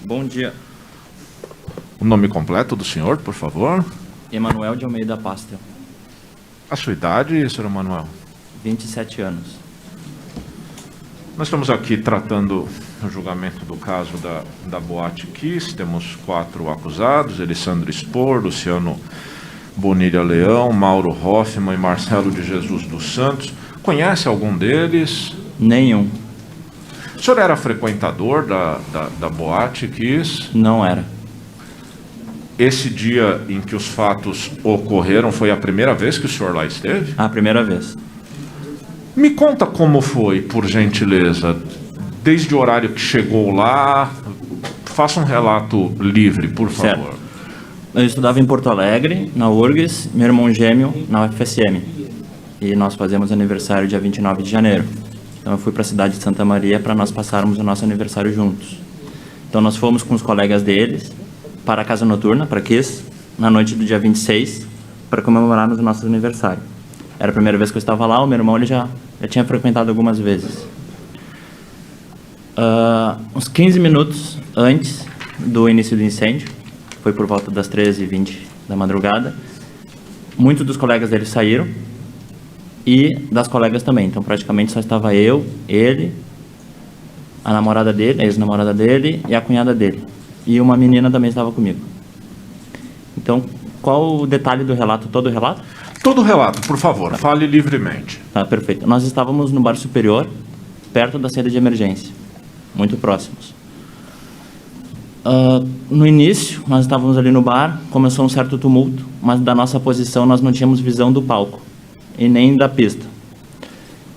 Bom dia. O nome completo do senhor, por favor? Emanuel de Almeida Pastel. A sua idade, senhor Emanuel? 27 anos. Nós estamos aqui tratando o julgamento do caso da Boate Kiss. Temos 4 acusados: Elisandro Spor, Luciano Bonilha Leão, Mauro Hoffman e Marcelo de Jesus dos Santos. Conhece algum deles? Nenhum. O senhor era frequentador da Boate Kiss? Não era. Esse dia em que os fatos ocorreram foi a primeira vez que o senhor lá esteve? A primeira vez. Me conta como foi, por gentileza, desde o horário que chegou lá. Faça um relato livre, por favor. Certo. Eu estudava em Porto Alegre, na URGS, meu irmão gêmeo na UFSM. E nós fazemos aniversário dia 29 de janeiro. Então eu fui para a cidade de Santa Maria para nós passarmos o nosso aniversário juntos. Então nós fomos com os colegas deles para a casa noturna, para Kiss, na noite do dia 26, para comemorarmos o nosso aniversário. Era a primeira vez que eu estava lá, o meu irmão ele já tinha frequentado algumas vezes. Uns 15 minutos antes do início do incêndio, foi por volta das 13h20 da madrugada, muitos dos colegas dele saíram, e das colegas também. Então praticamente só estava eu, ele, a namorada dele, a ex-namorada dele e a cunhada dele. E uma menina também estava comigo. Então, qual o detalhe do relato? Todo o relato? Todo o relato, por favor, fale livremente. Tá, perfeito. Nós estávamos no bar superior, perto da saída de emergência, muito próximos. No início, nós estávamos ali no bar, começou um certo tumulto, mas da nossa posição nós não tínhamos visão do palco e nem da pista.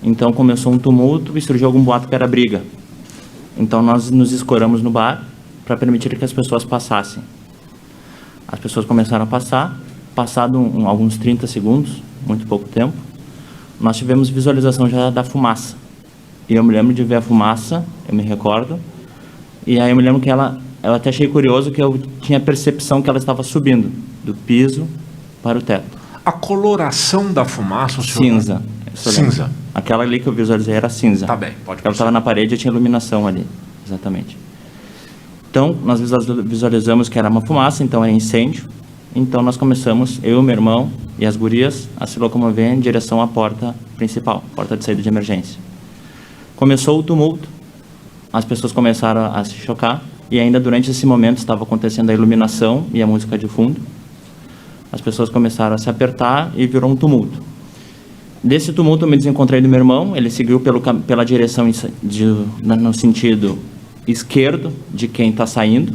Então começou um tumulto e surgiu algum boato que era briga. Então nós nos escoramos no bar para permitir que as pessoas passassem. As pessoas começaram a passar, passado alguns 30 segundos, muito pouco tempo, nós tivemos visualização já da fumaça. E eu me lembro de ver a fumaça, eu me recordo, e aí eu me lembro que eu até achei curioso que eu tinha a percepção que ela estava subindo, do piso para o teto. A coloração da fumaça, o senhor... Cinza. Cinza. Aquela ali que eu visualizei era cinza. Tá bem, pode ela estava na parede e tinha iluminação ali, exatamente. Então, nós visualizamos que era uma fumaça, então era incêndio. Então, nós começamos, eu, meu irmão e as gurias, a se locomover em direção à porta principal, porta de saída de emergência. Começou o tumulto, as pessoas começaram a se chocar, e ainda durante esse momento estava acontecendo a iluminação e a música de fundo. As pessoas começaram a se apertar e virou um tumulto. Desse tumulto, eu me desencontrei do meu irmão, ele seguiu pela direção no sentido esquerdo de quem está saindo,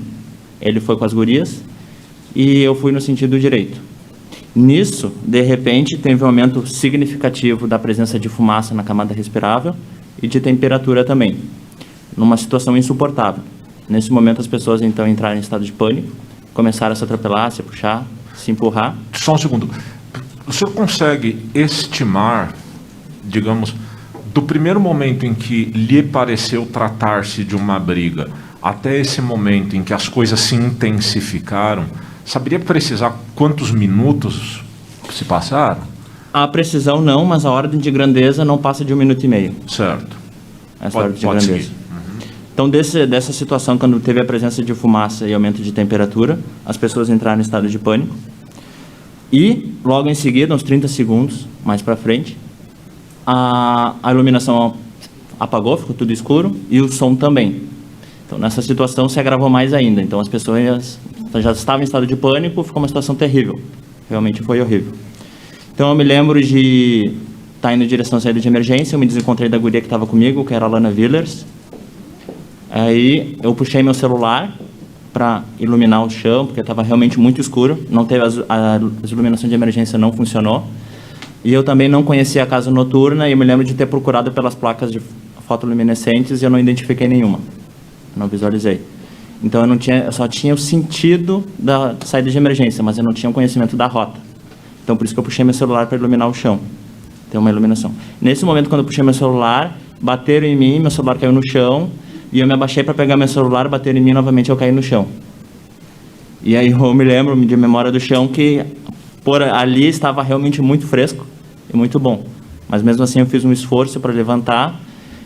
ele foi com as gurias, e eu fui no sentido direito. Nisso, de repente, teve um aumento significativo da presença de fumaça na camada respirável e de temperatura também, numa situação insuportável. Nesse momento, as pessoas então entraram em estado de pânico, começaram a se atropelar, se puxar, se empurrar. Só um segundo. O senhor consegue estimar, digamos, do primeiro momento em que lhe pareceu tratar-se de uma briga até esse momento em que as coisas se intensificaram, saberia precisar quantos minutos se passaram? A precisão não, mas a ordem de grandeza não passa de 1 minuto e meio. Certo. Essa ordem de grandeza. Então, dessa situação, quando teve a presença de fumaça e aumento de temperatura, as pessoas entraram em estado de pânico. E, logo em seguida, uns 30 segundos mais para frente, a iluminação apagou, ficou tudo escuro, e o som também. Então, nessa situação, se agravou mais ainda. Então, as pessoas já estavam em estado de pânico, ficou uma situação terrível. Realmente foi horrível. Então, eu me lembro de estar indo em direção à saída de emergência, eu me desencontrei da guria que estava comigo, que era a Lana Villers. Aí, eu puxei meu celular para iluminar o chão, porque estava realmente muito escuro, não teve a iluminação de emergência não funcionou, e eu também não conhecia a casa noturna, e eu me lembro de ter procurado pelas placas de fotoluminescentes e eu não identifiquei nenhuma, não visualizei. Então eu só tinha o sentido da saída de emergência, mas eu não tinha o conhecimento da rota. Então por isso que eu puxei meu celular para iluminar o chão, ter uma iluminação. Nesse momento, quando eu puxei meu celular, bateram em mim, meu celular caiu no chão, e eu me abaixei para pegar meu celular, bateram em mim novamente, eu caí no chão. E aí eu me lembro de memória do chão que por ali estava realmente muito fresco e muito bom. Mas mesmo assim eu fiz um esforço para levantar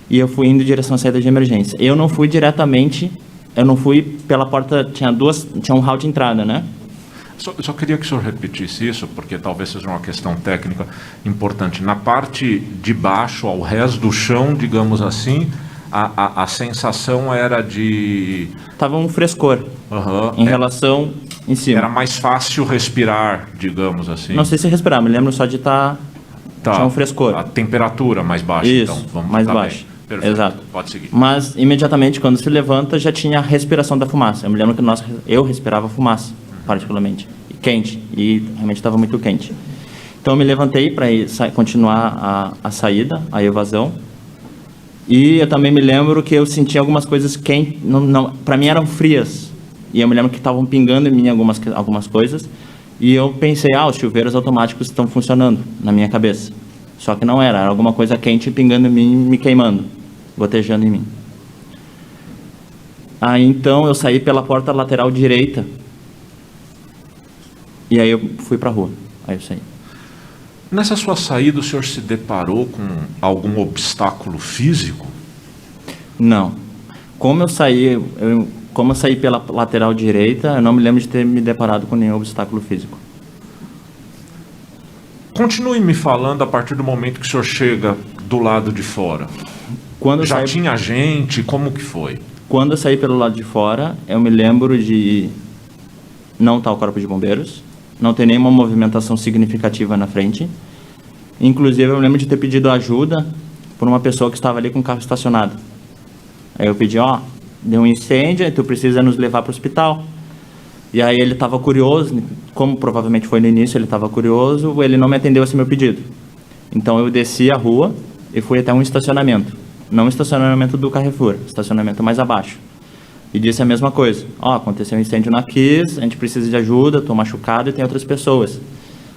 e eu fui indo em direção à saída de emergência. Eu não fui diretamente eu não fui pela porta, tinha um hall de entrada, né? Só queria que o senhor repetisse isso, porque talvez seja uma questão técnica importante. Na parte de baixo, ao resto do chão, digamos assim, a sensação era de... Tava um frescor em relação em cima. Era mais fácil respirar, digamos assim. Não sei se respirar, me lembro só de estar... Tinha um frescor. A temperatura mais baixa, isso, então. Vamos mais baixa. Perfeito. Exato. Pode seguir. Mas, imediatamente, quando se levanta, já tinha a respiração da fumaça. Eu me lembro que eu respirava fumaça, particularmente. E quente. E realmente estava muito quente. Então, eu me levantei para continuar a saída, a evasão. E eu também me lembro que eu sentia algumas coisas quentes. Para mim, eram frias. E eu me lembro que estavam pingando em mim algumas coisas. E eu pensei, os chuveiros automáticos estão funcionando na minha cabeça. Só que não era alguma coisa quente pingando em mim, me queimando, gotejando em mim. Aí então eu saí pela porta lateral direita. E aí eu fui para a rua. Aí eu saí. Nessa sua saída, o senhor se deparou com algum obstáculo físico? Não. Como eu saí pela lateral direita, eu não me lembro de ter me deparado com nenhum obstáculo físico. Continue me falando a partir do momento que o senhor chega do lado de fora. Tinha gente? Como que foi? Quando eu saí pelo lado de fora, eu me lembro de não estar o corpo de bombeiros, não ter nenhuma movimentação significativa na frente. Inclusive, eu me lembro de ter pedido ajuda por uma pessoa que estava ali com o carro estacionado. Aí eu pedi, deu um incêndio, tu precisa nos levar para o hospital. E aí ele estava curioso, como provavelmente foi no início, ele estava curioso, ele não me atendeu esse meu pedido. Então eu desci a rua e fui até um estacionamento. Não o estacionamento do Carrefour, estacionamento mais abaixo. E disse a mesma coisa. Aconteceu um incêndio na Kiss, a gente precisa de ajuda, estou machucado e tem outras pessoas.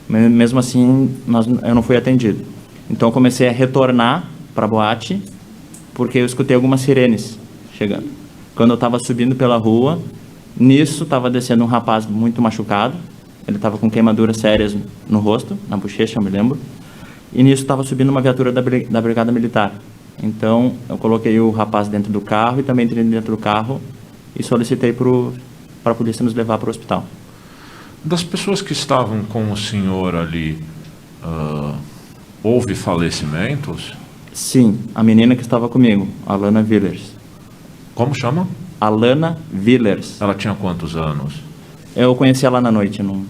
Mesmo assim, eu não fui atendido. Então eu comecei a retornar para a boate, porque eu escutei algumas sirenes chegando. Quando eu estava subindo pela rua, nisso estava descendo um rapaz muito machucado. Ele estava com queimaduras sérias no rosto, na bochecha, eu me lembro. E nisso estava subindo uma viatura da Brigada Militar. Então, eu coloquei o rapaz dentro do carro e também entrei dentro do carro e solicitei para a polícia nos levar para o hospital. Das pessoas que estavam com o senhor ali, houve falecimentos? Sim, a menina que estava comigo, Alana Villers. Como chama? Alana Villers. Ela tinha quantos anos? Eu conheci ela na noite, não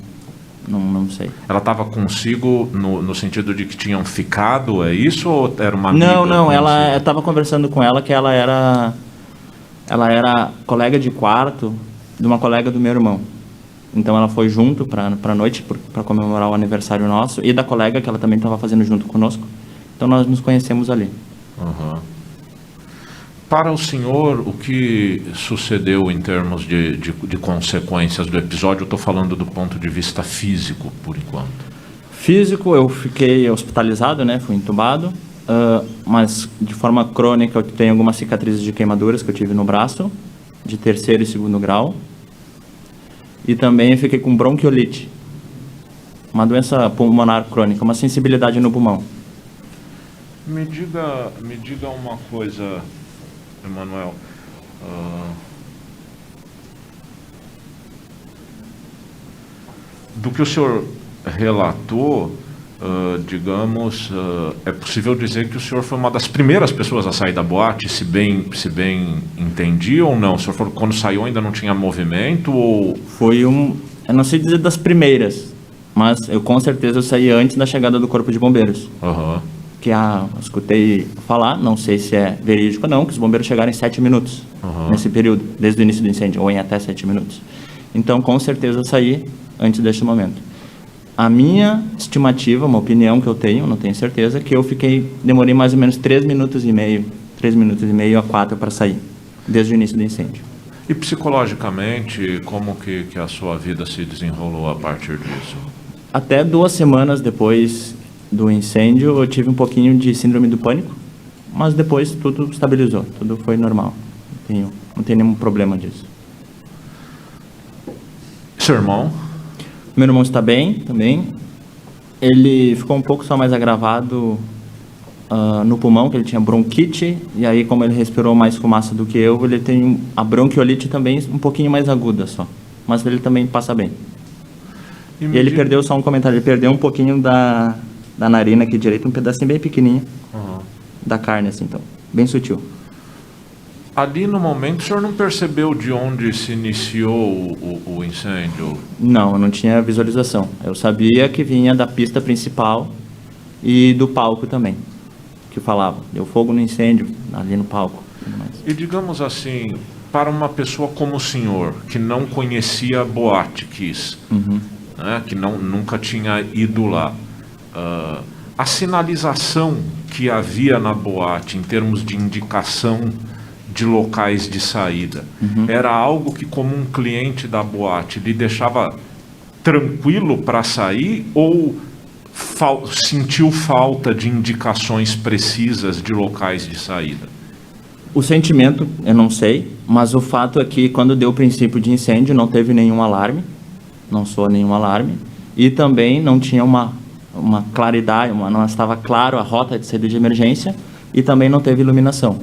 sei. Ela estava consigo no sentido de que tinham ficado, é isso? Ou era uma amiga? Não, eu estava conversando com ela que ela era colega de quarto de uma colega do meu irmão. Então ela foi junto para a noite, para comemorar o aniversário nosso, e da colega que ela também estava fazendo junto conosco. Então nós nos conhecemos ali. Uhum. Para o senhor, o que sucedeu em termos de consequências do episódio? Eu estou falando do ponto de vista físico, por enquanto. Físico, eu fiquei hospitalizado, né? Fui entubado, mas de forma crônica eu tenho algumas cicatrizes de queimaduras que eu tive no braço, de 3º e 2º grau. E também eu fiquei com bronquiolite, uma doença pulmonar crônica, uma sensibilidade no pulmão. Me diga uma coisa, Emanuel. Do que o senhor relatou, digamos, é possível dizer que o senhor foi uma das primeiras pessoas a sair da boate, se bem entendi ou não? O senhor, quando saiu, ainda não tinha movimento? Ou... eu não sei dizer das primeiras, mas eu com certeza saí antes da chegada do Corpo de Bombeiros. Uhum. Que eu escutei falar, não sei se é verídico ou não, que os bombeiros chegaram em 7 minutos nesse período, desde o início do incêndio, ou em até 7 minutos. Então, com certeza, eu saí antes deste momento. A minha estimativa, uma opinião que eu tenho, não tenho certeza, que eu demorei mais ou menos 3 minutos e meio a 4 para sair, desde o início do incêndio. E psicologicamente, como que a sua vida se desenrolou a partir disso? Até 2 semanas depois do incêndio, eu tive um pouquinho de síndrome do pânico, mas depois tudo estabilizou, tudo foi normal. Não tem nenhum problema disso. Seu irmão? Meu irmão está bem também. Ele ficou um pouco só mais agravado no pulmão, que ele tinha bronquite, e aí como ele respirou mais fumaça do que eu, ele tem a bronquiolite também um pouquinho mais aguda só, mas ele também passa bem. E ele perdeu, só um comentário, ele perdeu um pouquinho da narina aqui direita, um pedacinho bem pequenininho da carne, assim, então, bem sutil. Ali no momento o senhor não percebeu de onde se iniciou o incêndio? Não, eu não tinha visualização. Eu sabia que vinha da pista principal e do palco também, que falava, deu fogo no incêndio ali no palco. E digamos assim, para uma pessoa como o senhor, que não conhecia a Boate Kiss, né, que nunca tinha ido lá, a sinalização que havia na boate em termos de indicação de locais de saída, era algo que, como um cliente da boate, lhe deixava tranquilo para sair, ou sentiu falta de indicações precisas de locais de saída? O sentimento, eu não sei, mas o fato é que quando deu o princípio de incêndio não teve nenhum alarme, não soou nenhum alarme, e também não tinha uma claridade, não estava claro a rota de saída de emergência, e também não teve iluminação.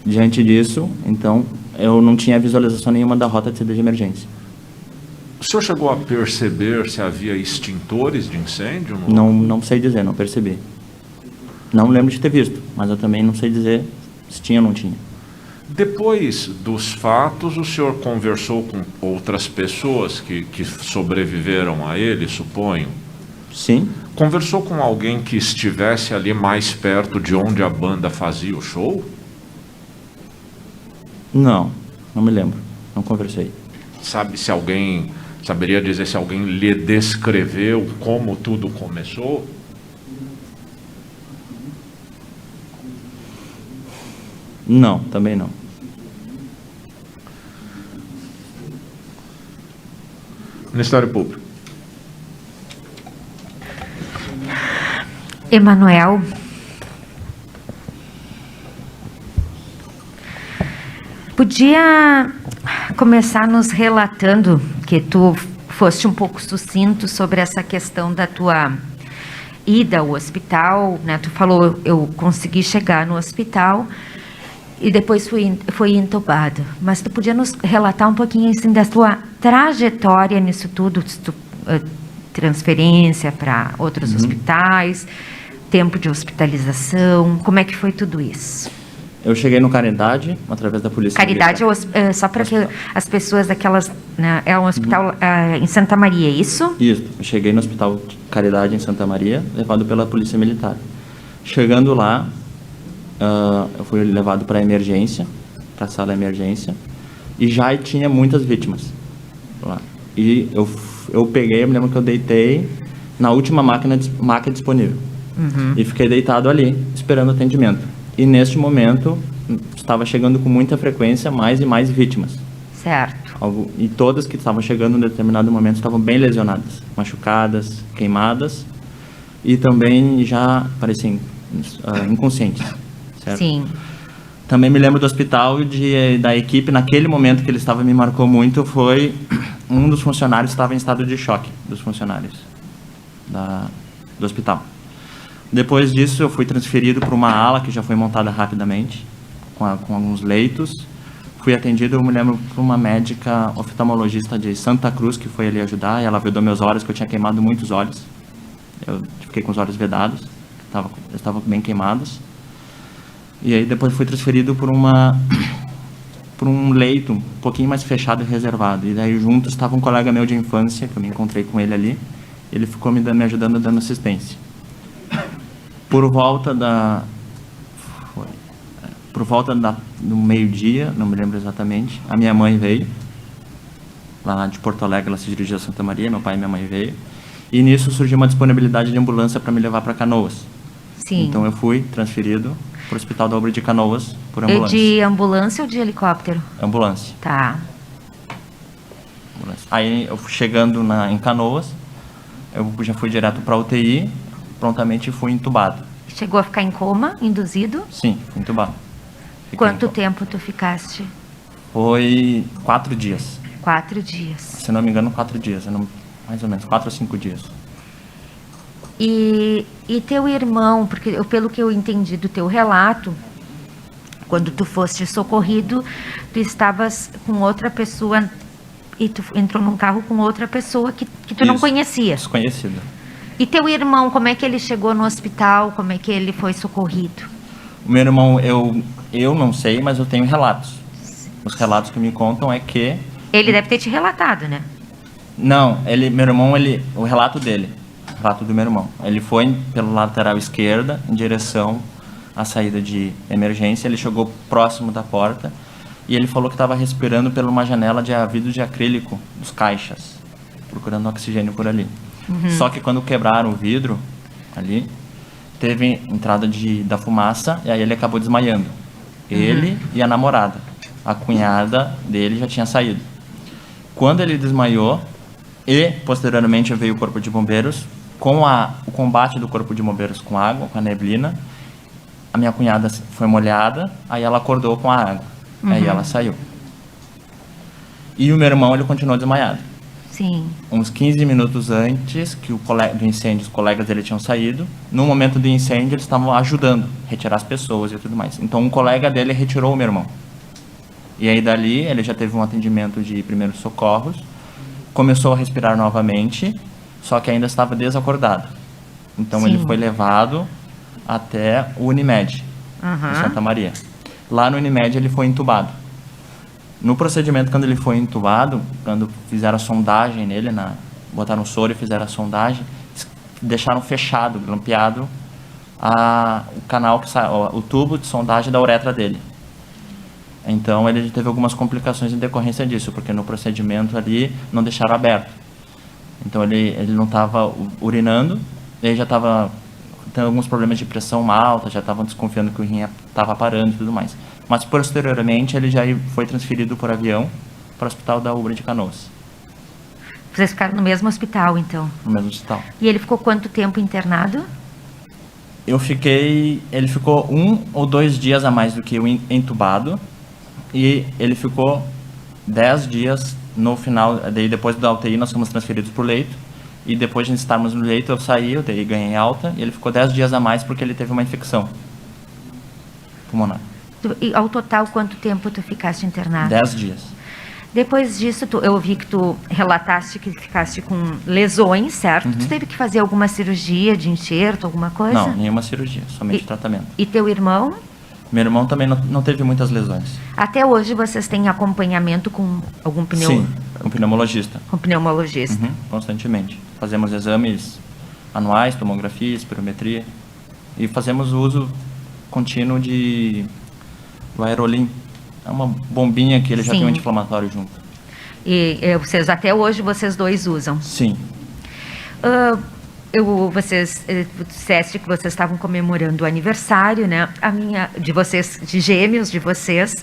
Diante disso, então, eu não tinha visualização nenhuma da rota de saída de emergência. O senhor chegou a perceber se havia extintores de incêndio? Não sei dizer, não percebi. Não lembro de ter visto, mas eu também não sei dizer se tinha ou não tinha. Depois dos fatos, o senhor conversou com outras pessoas que sobreviveram a ele, suponho? Sim. Conversou com alguém que estivesse ali mais perto de onde a banda fazia o show? Não me lembro, não conversei. Saberia dizer se alguém lhe descreveu como tudo começou? Não, também não. Ministério Público. Emanuel, podia começar nos relatando, que tu foste um pouco sucinto sobre essa questão da tua ida ao hospital, né? Tu falou, eu consegui chegar no hospital e depois fui entubado. Mas tu podia nos relatar um pouquinho assim da tua trajetória nisso tudo, transferência para outros hospitais, tempo de hospitalização, como é que foi tudo isso? Eu cheguei no Caridade, através da Polícia Caridade, só para que as pessoas daquelas... Né, é um hospital em Santa Maria, é isso? Isso, eu cheguei no Hospital Caridade em Santa Maria, levado pela Polícia Militar. Chegando lá, eu fui levado para a emergência, para a sala de emergência, e já tinha muitas vítimas lá. E eu peguei, eu me lembro que eu deitei na última maca disponível. E fiquei deitado ali, esperando atendimento. E neste momento, estava chegando com muita frequência mais e mais vítimas. Certo. E todas que estavam chegando em determinado momento estavam bem lesionadas, machucadas, queimadas, e também já pareciam inconscientes. Certo? Sim. Também me lembro do hospital da equipe, naquele momento que ele estava, me marcou muito, foi um dos funcionários estava em estado de choque, dos funcionários do hospital. Depois disso, eu fui transferido para uma ala que já foi montada rapidamente, com alguns leitos. Fui atendido, eu me lembro, por uma médica oftalmologista de Santa Cruz, que foi ali ajudar, e ela vedou meus olhos, que eu tinha queimado muitos olhos. Eu fiquei com os olhos vedados, estavam bem queimados. E aí depois fui transferido por um leito um pouquinho mais fechado e reservado. E daí junto estava um colega meu de infância, que eu me encontrei com ele ali. Ele ficou me ajudando, dando assistência. Por volta do meio-dia, não me lembro exatamente, a minha mãe veio, lá de Porto Alegre, ela se dirigiu a Santa Maria, meu pai e minha mãe veio, e nisso surgiu uma disponibilidade de ambulância para me levar para Canoas. Sim. Então eu fui transferido para o Hospital da Obra de Canoas por ambulância. De ambulância ou de helicóptero? Ambulância. Tá. Ambulância. Aí eu chegando em Canoas, eu já fui direto para a UTI, prontamente fui entubado. Chegou a ficar em coma, induzido? Sim, fui entubado. Quanto tempo tu ficaste? Foi 4 dias. 4 dias. Se não me engano, 4 dias. Mais ou menos, 4 ou 5 dias. E teu irmão, porque pelo que eu entendi do teu relato, quando tu foste socorrido, tu estavas com outra pessoa e tu entrou num carro com outra pessoa que tu não Isso, conhecia. Desconhecido. E teu irmão, como é que ele chegou no hospital? Como é que ele foi socorrido? O meu irmão, eu não sei, mas eu tenho relatos. Os relatos que me contam é que... Ele deve ter te relatado, né? Não, meu irmão, o relato dele, o relato do meu irmão, ele foi pelo lateral esquerda, em direção à saída de emergência, ele chegou próximo da porta e ele falou que estava respirando por uma janela de vidro de acrílico dos caixas, procurando oxigênio por ali. Só que quando quebraram o vidro ali, teve entrada da fumaça e aí ele acabou desmaiando. Ele e a namorada. A cunhada dele já tinha saído. Quando ele desmaiou e posteriormente veio o corpo de bombeiros, com o combate do corpo de bombeiros com água, com a neblina, a minha cunhada foi molhada, aí ela acordou com a água. Aí ela saiu. E o meu irmão, ele continuou desmaiado. Sim. Uns 15 minutos antes que do incêndio, os colegas dele tinham saído. No momento do incêndio, eles estavam ajudando a retirar as pessoas e tudo mais. Então, um colega dele retirou o meu irmão. E aí, dali, ele já teve um atendimento de primeiros socorros. Começou a respirar novamente, só que ainda estava desacordado. Então, ele foi levado até o Unimed, em Santa Maria. Lá no Unimed, ele foi entubado. No procedimento, quando ele foi entubado, quando fizeram a sondagem nele, botaram o soro e fizeram a sondagem, deixaram fechado, grampeado, o canal, o tubo de sondagem da uretra dele. Então, ele teve algumas complicações em decorrência disso, porque no procedimento ali não deixaram aberto. Então, ele não estava urinando, ele já estava tendo alguns problemas de pressão alta, já estavam desconfiando que o rim estava parando e tudo mais. Mas, posteriormente, ele já foi transferido por avião para o hospital da Ubra de Canoas. Vocês ficaram no mesmo hospital, então? No mesmo hospital. E ele ficou quanto tempo internado? Ele ficou 1 ou 2 dias a mais do que eu entubado. E ele ficou 10 dias no final. Daí, depois da UTI, nós fomos transferidos para o leito. E depois de estarmos no leito, eu saí, eu ganhei alta. E ele ficou 10 dias a mais porque ele teve uma infecção pulmonar. E ao total, quanto tempo tu ficaste internado? 10 dias. Depois disso, eu vi que tu relataste que ficaste com lesões, certo? Tu teve que fazer alguma cirurgia de enxerto, alguma coisa? Não, nenhuma cirurgia, somente tratamento. E teu irmão? Meu irmão também não teve muitas lesões. Até hoje vocês têm acompanhamento com algum Sim, com pneumologista. Com pneumologista. Constantemente. Fazemos exames anuais, tomografia, espirometria. E fazemos o uso contínuo do Aerolim. É uma bombinha que ele já tem um anti-inflamatório junto. E até hoje vocês dois usam? Sim. Vocês disseste que vocês estavam comemorando o aniversário, né? De vocês, de gêmeos de vocês.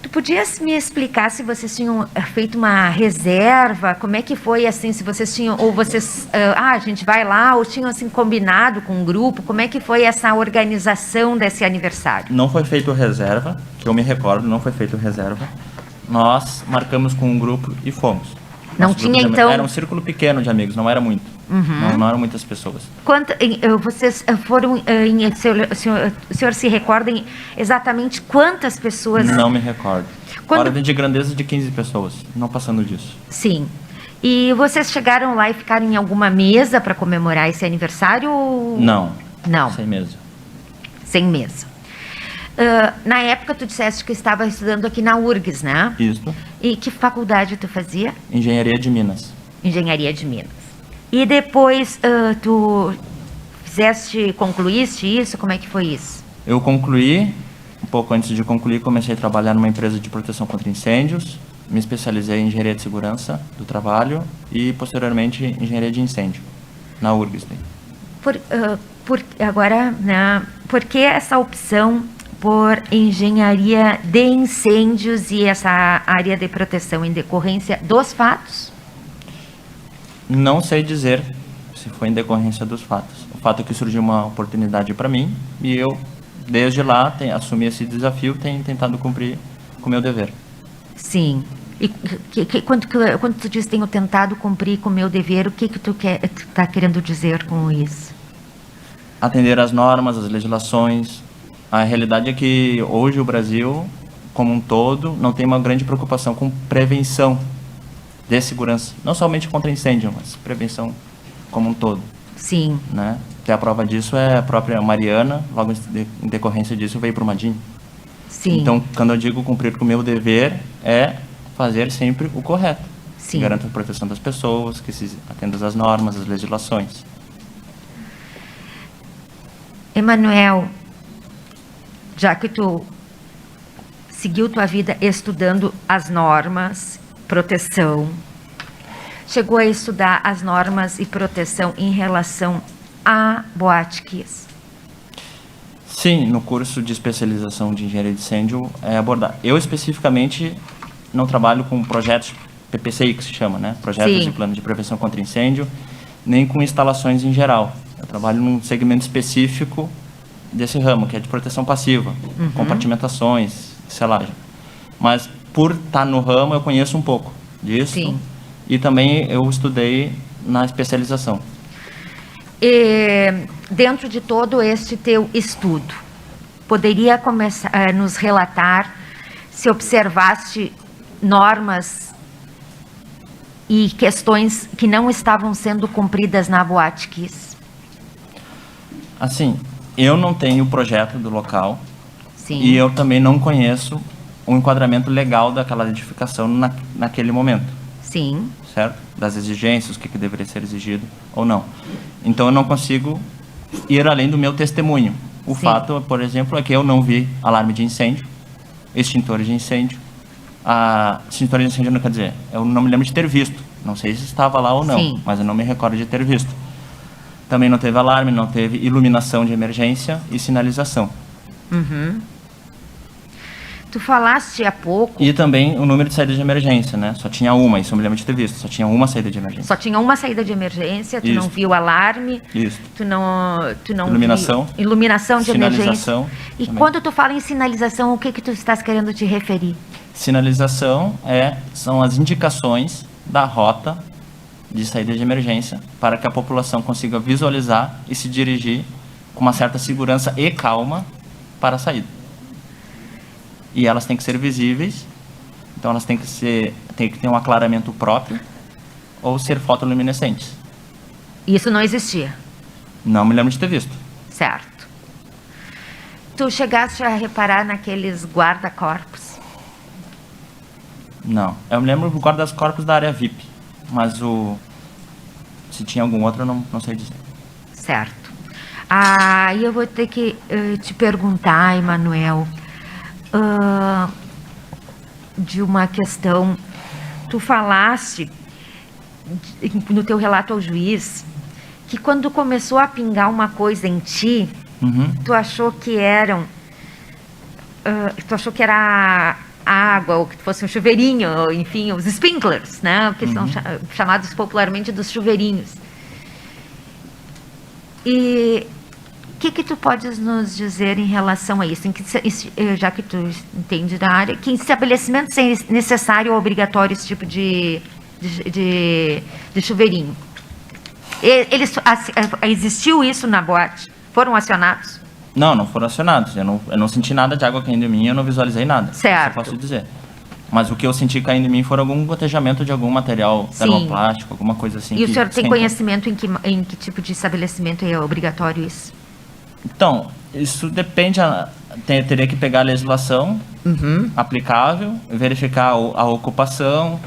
Tu podias me explicar se vocês tinham feito uma reserva? Como é que foi, assim, se vocês tinham, ou vocês, a gente vai lá, ou tinham, assim, combinado com um grupo? Como é que foi essa organização desse aniversário? Não foi feito reserva, que eu me recordo, não foi feito reserva. Nós marcamos com um grupo e fomos. Não tinha, então... Era um círculo pequeno de amigos, não era muito. Não eram muitas pessoas. Vocês foram... o senhor se recorda exatamente quantas pessoas... Não me recordo. Ordem de grandeza de 15 pessoas, não passando disso. Sim. E vocês chegaram lá e ficaram em alguma mesa para comemorar esse aniversário? Ou... Não. Não. Sem mesa. Sem mesa. Na época, tu disseste que estava estudando aqui na URGS, né? Isso. E que faculdade tu fazia? Engenharia de Minas. Engenharia de Minas. E depois, tu concluíste isso? Como é que foi isso? Eu concluí, um pouco antes de concluir, comecei a trabalhar numa empresa de proteção contra incêndios, me especializei em engenharia de segurança do trabalho e, posteriormente, engenharia de incêndio, na URGS. Agora, né, por que essa opção por engenharia de incêndios e essa área de proteção em decorrência dos fatos? Não sei dizer se foi em decorrência dos fatos. O fato é que surgiu uma oportunidade para mim e eu, desde lá, assumi esse desafio, tenho tentado cumprir com o meu dever. Sim. E quando tu diz tenho tentado cumprir com o meu dever, o que tu está querendo dizer com isso? Atender às normas, às legislações. A realidade é que hoje o Brasil, como um todo, não tem uma grande preocupação com prevenção de segurança. Não somente contra incêndio, mas prevenção como um todo. Sim. Né? Até a prova disso é a própria Mariana, logo em decorrência disso veio para o Madin. Sim. Então, quando eu digo cumprir com o meu dever, é fazer sempre o correto. Sim. Que garanta a proteção das pessoas, que se atenda às normas, às legislações. Emanuel, já que tu seguiu tua vida estudando as normas, proteção, chegou a estudar as normas e proteção em relação a Boate Kiss? Sim, no curso de especialização de engenharia de incêndio é abordar. Eu especificamente não trabalho com projetos PPCI, que se chama, né? Projetos Sim. e planos de prevenção contra incêndio, nem com instalações em geral. Eu trabalho num segmento específico desse ramo, que é de proteção passiva, compartimentações, selagem. Mas por estar no ramo, eu conheço um pouco disso. Sim. E também eu estudei na especialização. E, dentro de todo este teu estudo, poderia começar a nos relatar se observaste normas e questões que não estavam sendo cumpridas na Boate Kiss? Assim, eu não tenho o projeto do local. Sim. E eu também não conheço o enquadramento legal daquela edificação naquele momento, Sim. certo? Das exigências, o que deveria ser exigido ou não. Então eu não consigo ir além do meu testemunho. O Sim. fato, por exemplo, é que eu não vi alarme de incêndio, extintores de incêndio. Extintores de incêndio não quer dizer, eu não me lembro de ter visto. Não sei se estava lá ou não, Sim. mas eu não me recordo de ter visto. Também não teve alarme, não teve iluminação de emergência e sinalização. Uhum. Tu falaste há pouco... E também o número de saídas de emergência, né? Só tinha uma, isso eu me lembro de ter visto. Só tinha uma saída de emergência. Só tinha uma saída de emergência, tu Isso. não viu alarme, Isso. tu não Iluminação. viu iluminação de emergência. Sinalização E também. quando tu fala em sinalização, o que tu estás querendo te referir? Sinalização são as indicações da rota de saída de emergência para que a população consiga visualizar e se dirigir com uma certa segurança e calma para a saída. E elas têm que ser visíveis, então elas têm que ter um aclaramento próprio ou ser fotoluminescentes. Isso não existia, Não me lembro de ter visto. certo? Tu chegaste a reparar naqueles guarda-corpos? Não. Eu me lembro do guarda-corpos da área VIP, mas se tinha algum outro eu não sei dizer. Certo. E eu vou ter que te perguntar, Emanuel, de uma questão. Tu falaste no teu relato ao juiz que quando começou a pingar uma coisa em ti, tu achou que era água, ou que fosse um chuveirinho, ou, enfim, os sprinklers, né? Que são chamados popularmente dos chuveirinhos. E o que tu podes nos dizer em relação a isso? Já que tu entende da área, que estabelecimento é necessário ou obrigatório esse tipo de chuveirinho? Existiu isso na boate? Foram acionados? Não foram acionados. Eu não senti nada de água caindo em mim, eu não visualizei nada. Certo. Isso eu posso dizer. Mas o que eu senti caindo em mim foi algum gotejamento de algum material termoplástico, alguma coisa assim. E o senhor tem esquenta. conhecimento em que tipo de estabelecimento é obrigatório isso? Então, isso depende, teria que pegar a legislação aplicável, verificar a ocupação,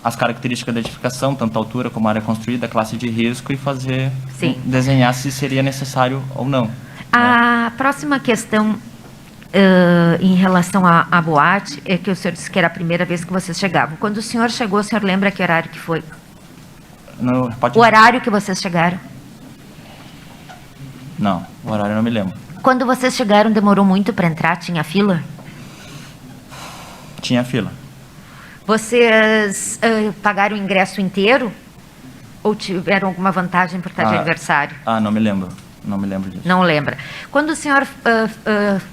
as características da edificação, tanto a altura como a área construída, a classe de risco, e fazer, desenhar se seria necessário ou não. A próxima questão em relação à boate é que o senhor disse que era a primeira vez que vocês chegavam. Quando o senhor chegou, o senhor lembra que horário que foi? O horário que vocês chegaram? Não, o horário eu não me lembro. Quando vocês chegaram, demorou muito para entrar? Tinha fila? Tinha fila. Vocês pagaram o ingresso inteiro? Ou tiveram alguma vantagem por estar de aniversário? Não me lembro. Não me lembro disso. Não lembra. Quando o senhor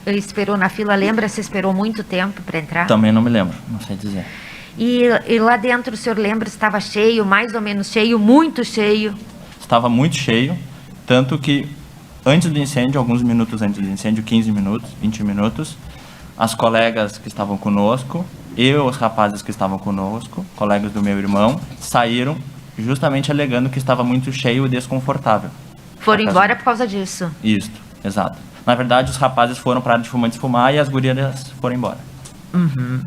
esperou na fila, lembra se esperou muito tempo para entrar? Também não me lembro, não sei dizer. E lá dentro, o senhor lembra se estava cheio, mais ou menos cheio, muito cheio? Estava muito cheio, tanto que antes do incêndio, alguns minutos antes do incêndio, 15 minutos, 20 minutos, as colegas que estavam conosco, eu e os rapazes que estavam conosco, colegas do meu irmão, saíram justamente alegando que estava muito cheio e desconfortável. Foram embora por causa disso? Isso, exato. Na verdade, os rapazes foram para a área de fumantes fumar e as gurias foram embora. Uhum.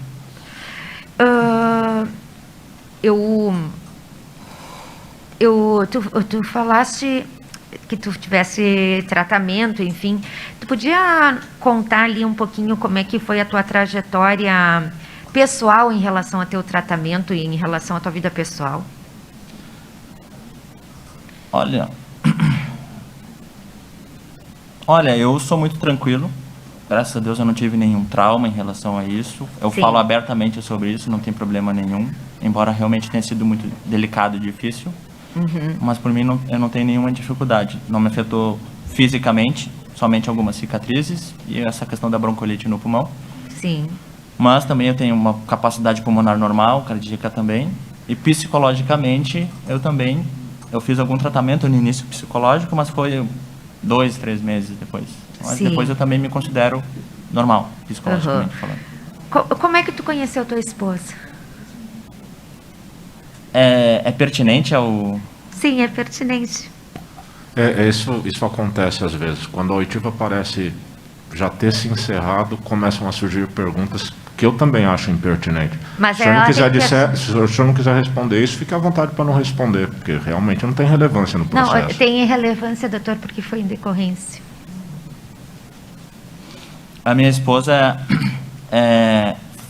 Tu falaste que tu tivesse tratamento, enfim. Tu podia contar ali um pouquinho como é que foi a tua trajetória pessoal em relação ao teu tratamento e em relação à tua vida pessoal? Olha, eu sou muito tranquilo. Graças a Deus eu não tive nenhum trauma em relação a isso. Eu Sim. falo abertamente sobre isso, não tem problema nenhum. Embora realmente tenha sido muito delicado e difícil. Mas por mim eu não tenho nenhuma dificuldade. Não me afetou fisicamente, somente algumas cicatrizes e essa questão da bronquiolite no pulmão. Sim. Mas também eu tenho uma capacidade pulmonar normal, cardíaca também. E psicologicamente eu fiz algum tratamento no início psicológico, mas foi 2, 3 meses depois. Mas Sim. depois eu também me considero normal, psicologicamente falando. Como é que tu conheceu tua esposa? É pertinente ao... Sim, é pertinente. Isso acontece às vezes. Quando a oitiva parece já ter se encerrado, começam a surgir perguntas que eu também acho impertinente. Mas se o senhor ela não quiser tem que- se o senhor não quiser responder isso, fique à vontade para não responder, porque realmente não tem relevância no Não, processo. tem relevância, doutor, porque foi em decorrência. A minha esposa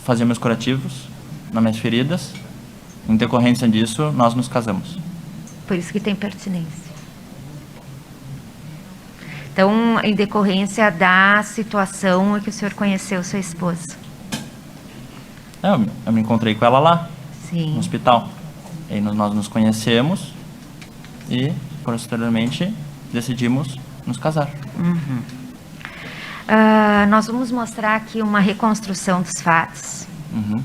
fazia meus curativos nas minhas feridas. Em decorrência disso, nós nos casamos. Por isso que tem pertinência. Então, em decorrência da situação que o senhor conheceu sua esposa. Eu me encontrei com ela lá, Sim. no hospital. Aí nós nos conhecemos e, posteriormente, decidimos nos casar. Nós vamos mostrar aqui uma reconstrução dos fatos. Uhum.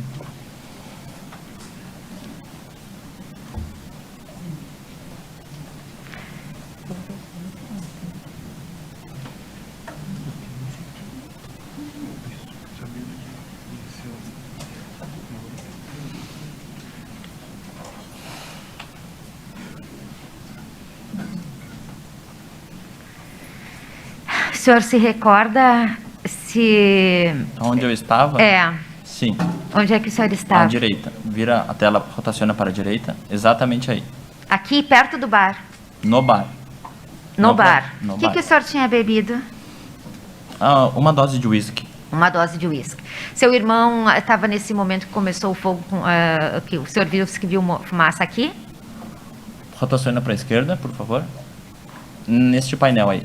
O senhor se recorda se... Onde eu estava? Sim, Onde é que o senhor à estava? direita. Vira a tela, rotaciona para a direita, exatamente aí. Aqui, perto do bar. No bar. No No bar. bar, no O que bar. o senhor tinha bebido? Uma dose de uísque. Uma dose de uísque. Seu irmão estava nesse momento que começou o fogo, que o senhor viu fumaça aqui? Rotaciona para a esquerda, por favor. Neste painel aí.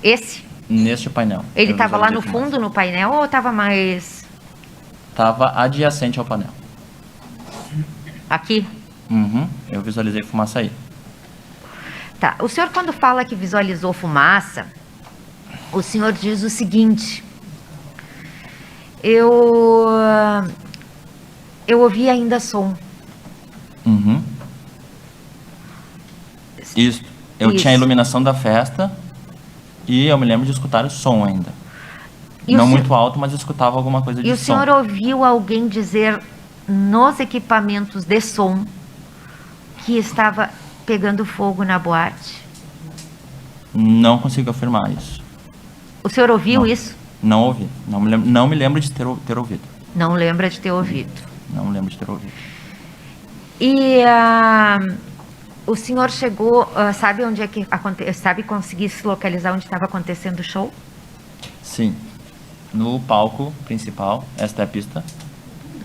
Esse? Neste painel. Ele Eu estava lá no visualizei fumaça. fundo, no painel, ou estava mais Estava adjacente ao painel. aqui? Uhum, eu visualizei fumaça aí. Tá. O senhor, quando fala que visualizou fumaça, o senhor diz o seguinte: eu ouvi ainda som. Uhum. Isso. Eu Isso. tinha a iluminação da festa e eu me lembro de escutar o som ainda. E o Não senhor- muito alto, mas eu escutava alguma coisa de E o som. senhor ouviu alguém dizer nos equipamentos de som que estava pegando fogo na boate? Não consigo afirmar isso. O senhor ouviu Não. isso? Não ouvi. Não me lembro de ter ouvido. Não lembra de ter ouvido. Não me lembro de ter ouvido. E o senhor chegou, sabe onde é que sabe conseguir se localizar onde estava acontecendo o show? Sim. No palco principal, esta é a pista,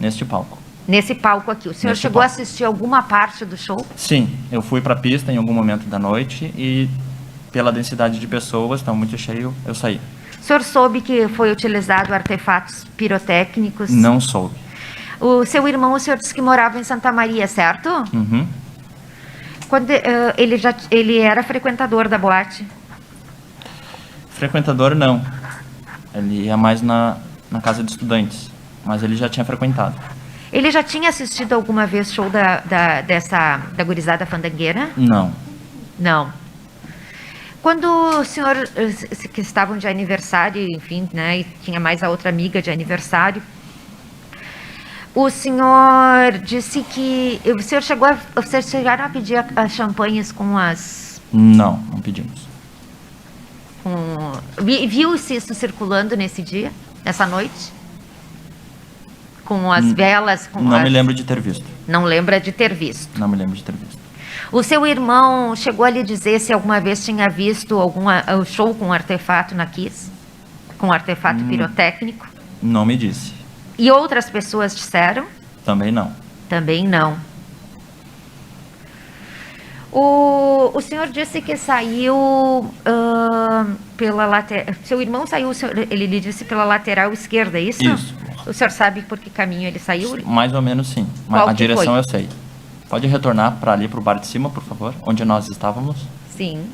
neste palco. Nesse palco aqui. O senhor Nesse chegou a palco. assistir alguma parte do show? Sim, eu fui para a pista em algum momento da noite e pela densidade de pessoas, estava muito cheio, eu saí. O senhor soube que foi utilizado artefatos pirotécnicos? Não soube. O seu irmão, o senhor disse que morava em Santa Maria, certo? Uhum. Quando ele era frequentador da boate? Frequentador, não. Ele ia mais na casa de estudantes, mas ele já tinha frequentado. Ele já tinha assistido alguma vez show da gurizada fandangueira? Não. Não. Quando o senhor, que estavam de aniversário, enfim, né, e tinha mais a outra amiga de aniversário, o senhor disse que vocês chegaram a pedir as champanhes com as... Não pedimos. Viu-se isso circulando nesse dia, nessa noite? Com as velas? Não me lembro de ter visto. Não lembra de ter visto. Não me lembro de ter visto. O seu irmão chegou a lhe dizer se alguma vez tinha visto o show com artefato na Kiss? Com artefato pirotécnico? Não me disse. E outras pessoas disseram? Também não. Também não. O senhor disse que saiu pela lateral... Seu irmão saiu, ele lhe disse pela lateral esquerda, é isso? Isso. O senhor sabe por que caminho ele saiu? Mais ou menos sim. Qual A que direção foi? eu sei. Pode retornar para ali, para o bar de cima, por favor? Onde nós estávamos. Sim.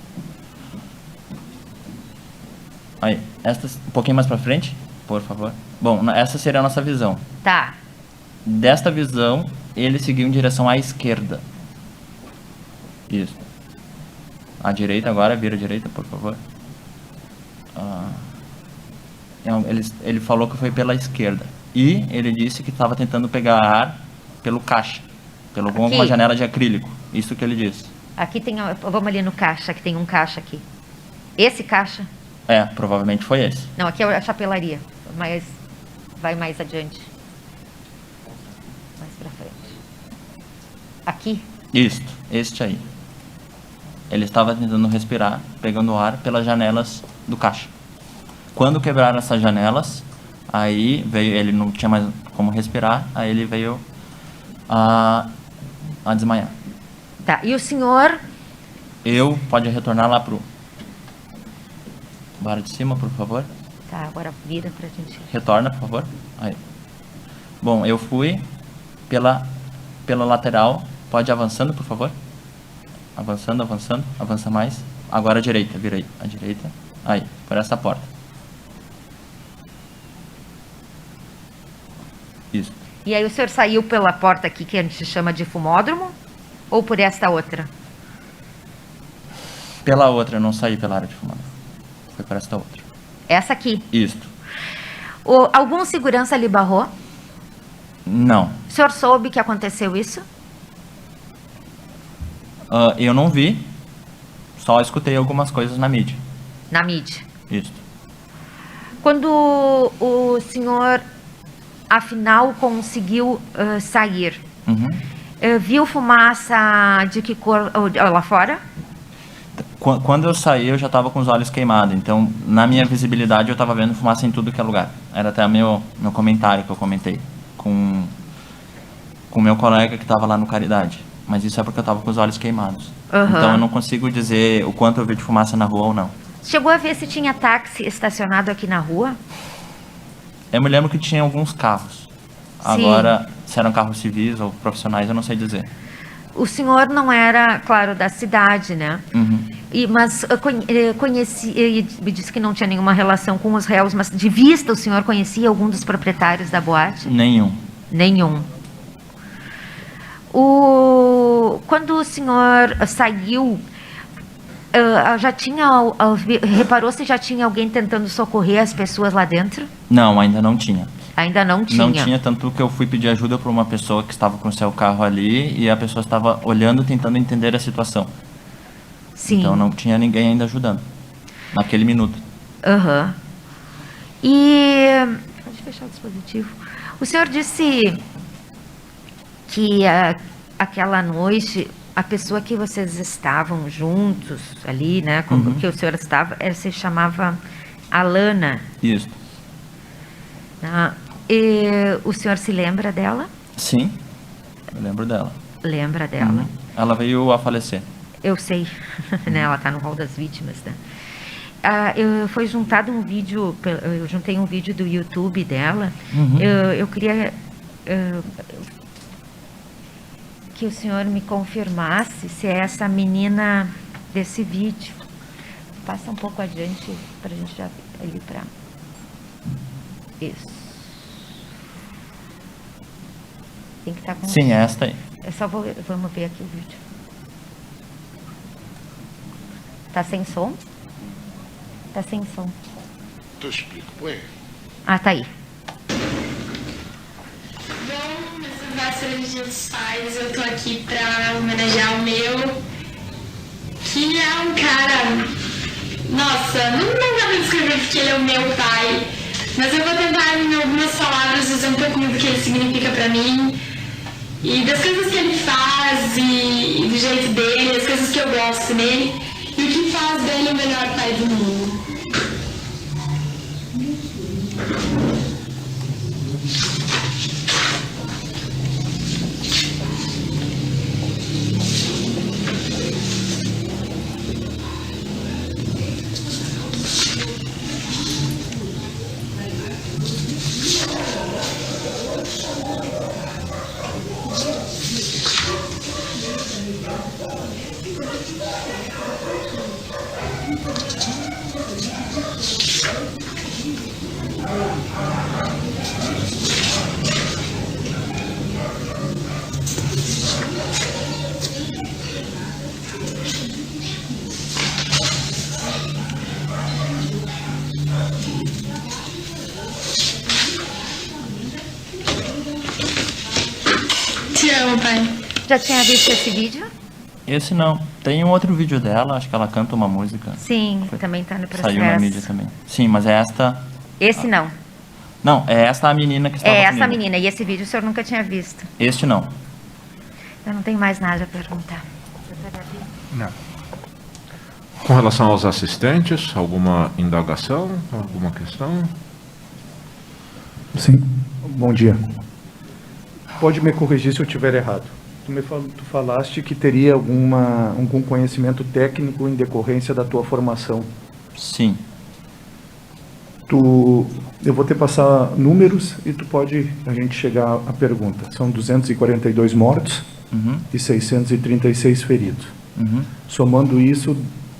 Aí, um pouquinho mais para frente, por favor. Bom, essa seria a nossa visão. Tá. Desta visão, ele seguiu em direção à esquerda. Isso. À direita agora, vira à direita, por favor. Ele falou que foi pela esquerda. E ele disse que estava tentando pegar ar pelo caixa. Pelo uma janela de acrílico. Isso que ele disse. Aqui tem... Vamos ali no caixa, que tem um caixa aqui. Esse caixa? É, provavelmente foi esse. Não, aqui é a chapelaria. Mas vai mais adiante. Mais pra frente. Aqui? Isso, este aí. Ele estava tentando respirar, pegando ar pelas janelas do caixa. Quando quebraram essas janelas, aí veio, ele não tinha mais como respirar, aí ele veio a desmaiar. Tá, e o senhor? Pode retornar lá pro bar de cima, por favor. Tá, agora vira pra gente. Retorna, por favor. Aí. Bom, eu fui pela lateral. Pode ir avançando, por favor. Avançando, avança mais. Agora a direita, virei a direita. Aí, por essa porta. Isso. E aí o senhor saiu pela porta aqui, que a gente chama de fumódromo? Ou por esta outra? Pela outra, eu não saí pela área de fumada. Foi por esta outra. Essa aqui? Isso. Algum segurança lhe barrou? Não. O senhor soube que aconteceu isso? Eu não vi. Só escutei algumas coisas na mídia. Na mídia. Isso. Quando o senhor, afinal, conseguiu sair, viu fumaça de que cor lá fora? Quando eu saí, eu já estava com os olhos queimados. Então, na minha visibilidade, eu estava vendo fumaça em tudo que é lugar. Era até meu comentário que eu comentei com o meu colega que estava lá no Caridade. Mas isso é porque eu estava com os olhos queimados. Então, eu não consigo dizer o quanto eu vi de fumaça na rua ou não. Chegou a ver se tinha táxi estacionado aqui na rua? Eu me lembro que tinha alguns carros. Agora, se eram carros civis ou profissionais, eu não sei dizer. O senhor não era, claro, da cidade, né? Mas conhecia, me disse que não tinha nenhuma relação com os réus, mas de vista o senhor conhecia algum dos proprietários da boate? Nenhum. Nenhum. Quando o senhor saiu, reparou se já tinha alguém tentando socorrer as pessoas lá dentro? Não, ainda não tinha. Ainda não tinha? Não tinha, tanto que eu fui pedir ajuda para uma pessoa que estava com o seu carro ali e a pessoa estava olhando, tentando entender a situação. Sim. Então não tinha ninguém ainda ajudando, naquele minuto. E... Pode fechar o dispositivo. O senhor disse que aquela noite, a pessoa que vocês estavam juntos ali, né, com que o senhor estava, ela se chamava Alana. Isso. E o senhor se lembra dela? Sim, eu lembro dela. Lembra dela? Ela veio a falecer. Eu sei, né? Ela está no rol das vítimas, né? Foi juntado um vídeo, eu juntei um vídeo do YouTube dela. Eu queria que o senhor me confirmasse se é essa menina desse vídeo. Passa um pouco adiante para a gente já ir para... Isso. tem que estar com... Sim, é esta aí. Eu só vamos ver aqui o vídeo. Tá sem som? Tá sem som. Eu explico, põe. Ah, tá aí. Bom, nessa véspera de Dia dos Pais, eu tô aqui pra homenagear o meu, que é um cara... Nossa, não dá pra descrever porque ele é o meu pai, mas eu vou tentar, em algumas palavras, dizer um pouquinho do que ele significa pra mim, e das coisas que ele faz, e do jeito dele, as coisas que eu gosto nele, e o que faz dele o melhor pai do mundo. Te amo, pai. Já tinha visto esse vídeo? Esse não. Tem um outro vídeo dela, acho que ela canta uma música. Sim, Foi. também tá no processo. Saiu na mídia também. Sim, mas é esta... Esse não. Não, é esta a menina que estava É essa comigo. menina. E esse vídeo o senhor nunca tinha visto. Este não. Eu não tenho mais nada a perguntar. Não. Com relação aos assistentes, alguma indagação, alguma questão? Sim, bom dia. Pode me corrigir se eu estiver errado. Tu falaste que teria algum conhecimento técnico em decorrência da tua formação. Sim. Eu vou te passar números e a gente chegar à pergunta. São 242 mortos e 636 feridos. Somando isso,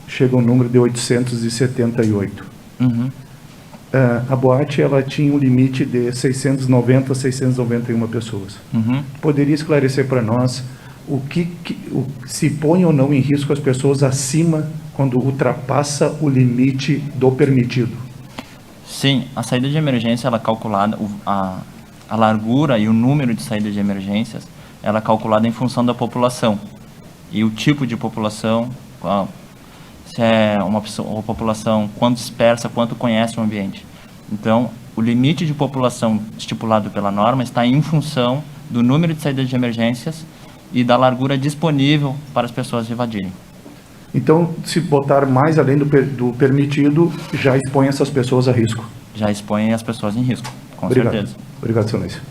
chega um número de 878. A boate ela tinha um limite de 690 a 691 pessoas. Poderia esclarecer para nós o que se põe ou não em risco as pessoas acima quando ultrapassa o limite do permitido? Sim, a saída de emergência, ela é calculada, a largura e o número de saídas de emergências, ela é calculada em função da população. E o tipo de população, se é uma população, quanto dispersa, quanto conhece o ambiente. Então, o limite de população estipulado pela norma está em função do número de saídas de emergências e da largura disponível para as pessoas evadirem. Então, se botar mais além do permitido, já expõe essas pessoas a risco. Já expõe as pessoas em risco, com Obrigado. certeza. Obrigado, excelência.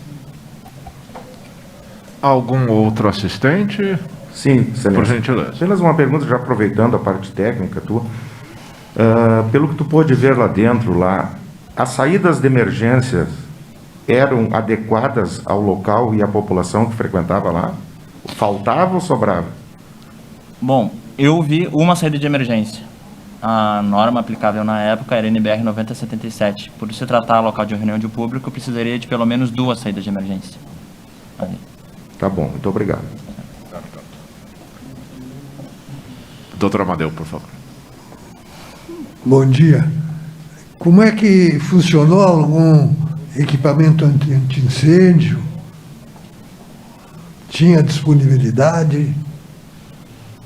Algum outro assistente? Sim, Por excelência. gentileza. Apenas uma pergunta, já aproveitando a parte técnica tua. Pelo que tu pôde ver lá dentro, as saídas de emergências eram adequadas ao local e à população que frequentava lá? Faltava ou sobrava? Bom, eu vi uma saída de emergência. A norma aplicável na época era NBR 9077. Por se tratar local de reunião de público, precisaria de pelo menos 2 saídas de emergência. Ali. Tá bom, muito obrigado. Doutor Amadeu, por favor. Bom dia. Como é que funcionou algum equipamento anti-incêndio? Tinha disponibilidade?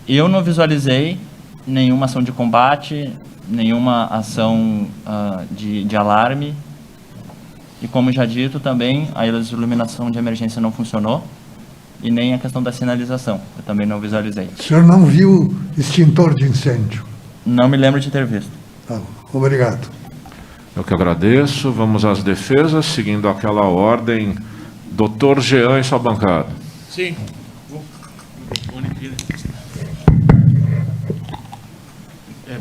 Eu não visualizei nenhuma ação de combate, nenhuma ação de alarme. E como já dito também, a iluminação de emergência não funcionou. E nem a questão da sinalização, eu também não visualizei. O senhor não viu extintor de incêndio? Não me lembro de ter visto. Tá bom. Obrigado. Eu que agradeço. Vamos às defesas, seguindo aquela ordem. Doutor Jean e sua bancada. Sim.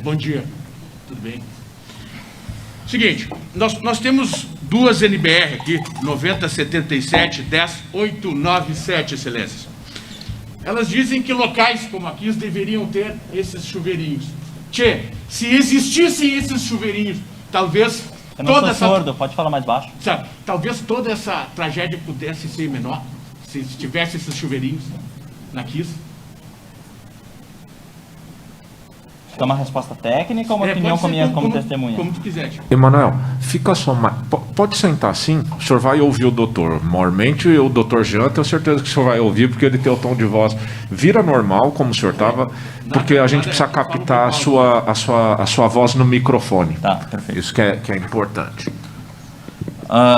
Bom dia. Tudo bem? Seguinte, nós temos duas NBR aqui, 9077, 10897, excelências. Elas dizem que locais como aqui deveriam ter esses chuveirinhos. Tchê, se existissem esses chuveirinhos, talvez Eu não toda sou essa... sordo, pode falar mais baixo. Sabe, talvez toda essa tragédia pudesse ser menor. se tivesse esses chuveirinhos na Kiss? Quer uma resposta técnica ou uma opinião como testemunha? Como tu quiser, tipo. Emanuel, fica só pode sentar assim? O senhor vai ouvir o doutor Mormente e o doutor Jean, tenho certeza que o senhor vai ouvir, porque ele tem o tom de voz. Vira normal, como o senhor estava, porque a gente precisa captar a sua voz no microfone. Tá, perfeito. Isso que é importante.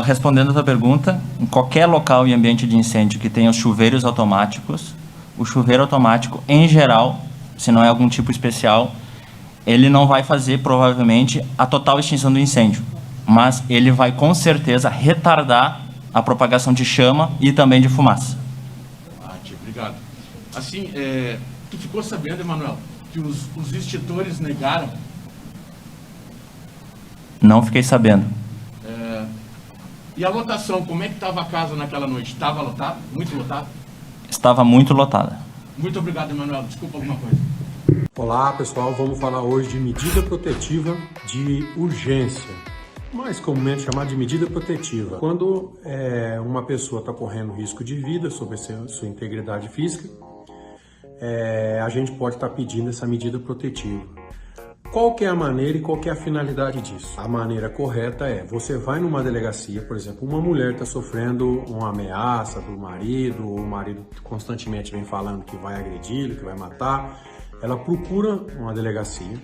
Respondendo a tua pergunta, em qualquer local e ambiente de incêndio que tenha os chuveiros automáticos, o chuveiro automático, em geral, se não é algum tipo especial, ele não vai fazer, provavelmente, a total extinção do incêndio, mas ele vai, com certeza, retardar a propagação de chama e também de fumaça. Obrigado. Assim, tu ficou sabendo, Emanuel, que os extintores negaram? Não fiquei sabendo. E a lotação, como é que estava a casa naquela noite? Estava lotado? Muito lotado? Estava muito lotada. Muito obrigado, Emanuel. Desculpa alguma coisa. Olá pessoal, vamos falar hoje de medida protetiva de urgência, mais comumente chamada de medida protetiva. Quando uma pessoa está correndo risco de vida sobre sua integridade física, a gente pode estar pedindo essa medida protetiva. Qual que é a maneira e qual que é a finalidade disso? A maneira correta você vai numa delegacia, por exemplo, uma mulher está sofrendo uma ameaça do marido, ou o marido constantemente vem falando que vai agredi-lo, que vai matar. Ela procura uma delegacia,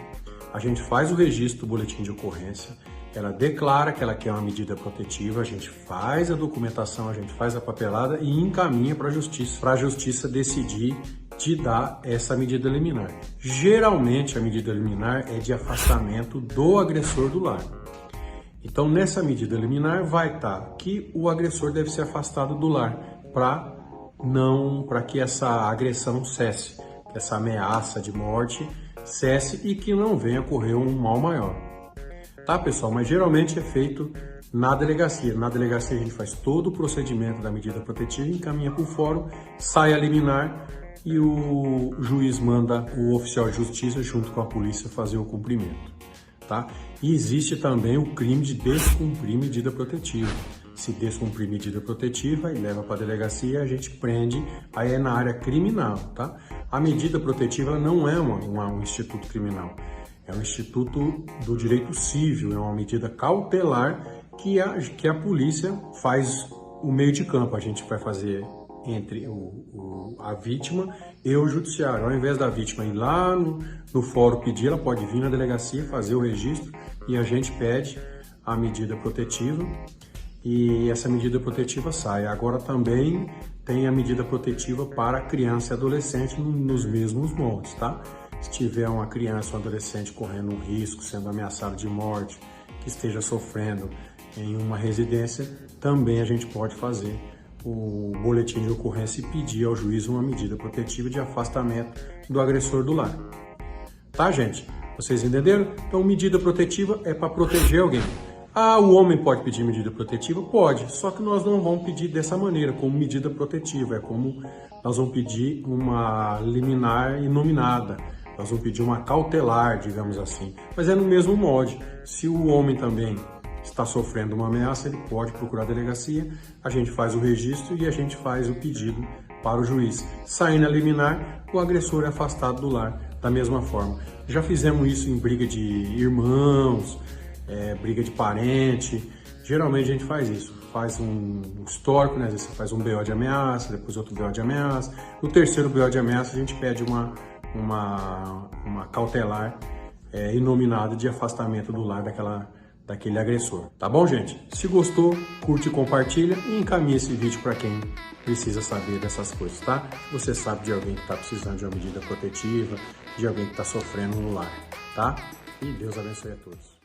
a gente faz o registro do boletim de ocorrência, ela declara que ela quer uma medida protetiva, a gente faz a documentação, a gente faz a papelada e encaminha para a justiça decidir de dar essa medida liminar. Geralmente a medida liminar é de afastamento do agressor do lar. Então nessa medida liminar vai estar que o agressor deve ser afastado do lar para que essa agressão cesse, que essa ameaça de morte cesse e que não venha ocorrer um mal maior. Tá, pessoal? Mas geralmente é feito na delegacia. Na delegacia a gente faz todo o procedimento da medida protetiva, encaminha para o fórum, sai a liminar e o juiz manda o oficial de justiça junto com a polícia fazer o cumprimento. Tá? E existe também o crime de descumprir medida protetiva. Se descumprir medida protetiva e leva para a delegacia, a gente prende, aí é na área criminal, tá? A medida protetiva não é um instituto criminal, é um instituto do direito civil, é uma medida cautelar que a polícia faz o meio de campo. A gente vai fazer entre a vítima e o judiciário. Ao invés da vítima ir lá no fórum pedir, ela pode vir na delegacia, fazer o registro e a gente pede a medida protetiva. E essa medida protetiva sai. Agora também tem a medida protetiva para criança e adolescente nos mesmos moldes, tá? Se tiver uma criança ou um adolescente correndo um risco, sendo ameaçado de morte, que esteja sofrendo em uma residência, também a gente pode fazer o boletim de ocorrência e pedir ao juiz uma medida protetiva de afastamento do agressor do lar. Tá, gente? Vocês entenderam? Então, medida protetiva é para proteger alguém. O homem pode pedir medida protetiva? Pode, só que nós não vamos pedir dessa maneira, como medida protetiva, é como nós vamos pedir uma liminar inominada, nós vamos pedir uma cautelar, digamos assim, mas é no mesmo molde. Se o homem também está sofrendo uma ameaça, ele pode procurar a delegacia, a gente faz o registro e a gente faz o pedido para o juiz. Saindo a liminar, o agressor é afastado do lar da mesma forma. Já fizemos isso em briga de irmãos, briga de parente. Geralmente a gente faz isso, faz um histórico, né? Às vezes você faz um BO de ameaça, depois outro BO de ameaça. No terceiro BO de ameaça a gente pede uma cautelar inominada de afastamento do lar daquele agressor. Tá bom, gente? Se gostou, curte, compartilha e encaminha esse vídeo para quem precisa saber dessas coisas, tá? Você sabe de alguém que está precisando de uma medida protetiva, de alguém que está sofrendo no lar, tá? E Deus abençoe a todos.